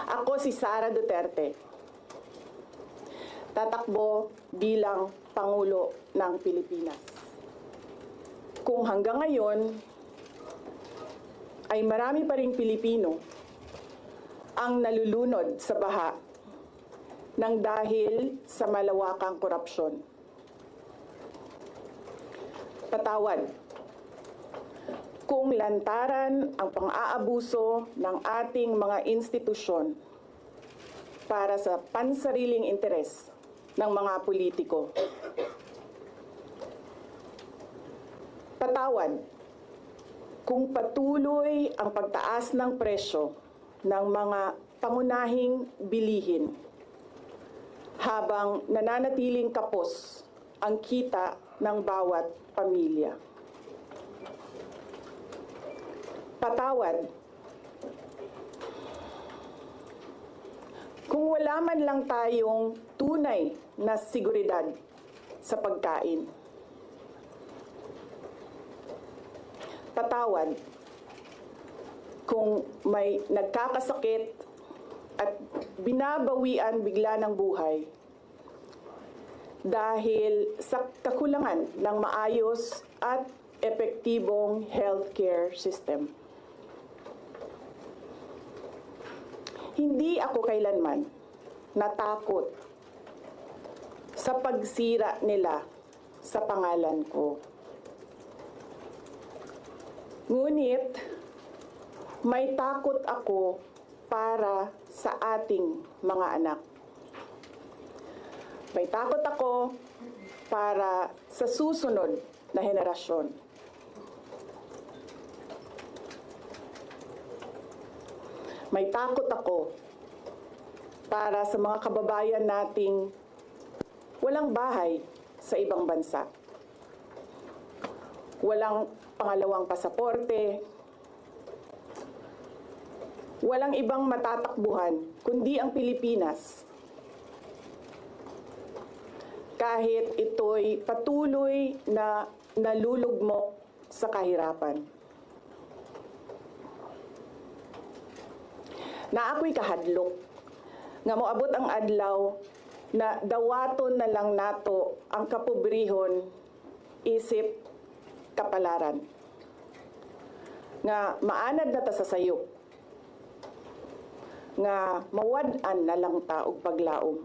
Ako si Sara Duterte. Tatakbo bilang Pangulo ng Pilipinas. Kung hanggang ngayon ay marami pa ring Pilipino ang nalulunod sa baha nang dahil sa malawakang korupsyon. Patawad kung lantaran ang pang-aabuso ng ating mga institusyon para sa pansariling interes ng mga politiko. Patawad kung patuloy ang pagtaas ng presyo ng mga pangunahing bilihin habang nananatiling kapos ang kita ng bawat pamilya. Patawad kung wala man lang tayong tunay na seguridad sa pagkain. Patawad kung may nagkakasakit at binabawian bigla ng buhay dahil sa kakulangan ng maayos at epektibong healthcare system. Hindi ako kailanman natakot sa pagsira nila sa pangalan ko. Ngunit, may takot ako para sa ating mga anak. May takot ako para sa susunod na henerasyon. May takot ako para sa mga kababayan nating walang bahay sa ibang bansa. Walang pangalawang pasaporte, walang ibang matatakbuhan kundi ang Pilipinas. Kahit ito'y patuloy na nalulugmok sa kahirapan. Na ako'y kahadlok, nga moabot ang adlaw na dawaton na lang nato ang kapobrehon isip kapalaran. Nga maanad na ta sa sayop. Nga mawad-an na lang ta og paglaom.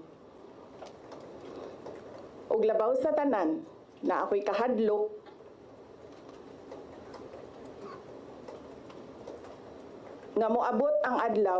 Og labaw sa tanan na ako'y kahadlok nga moabot ang adlaw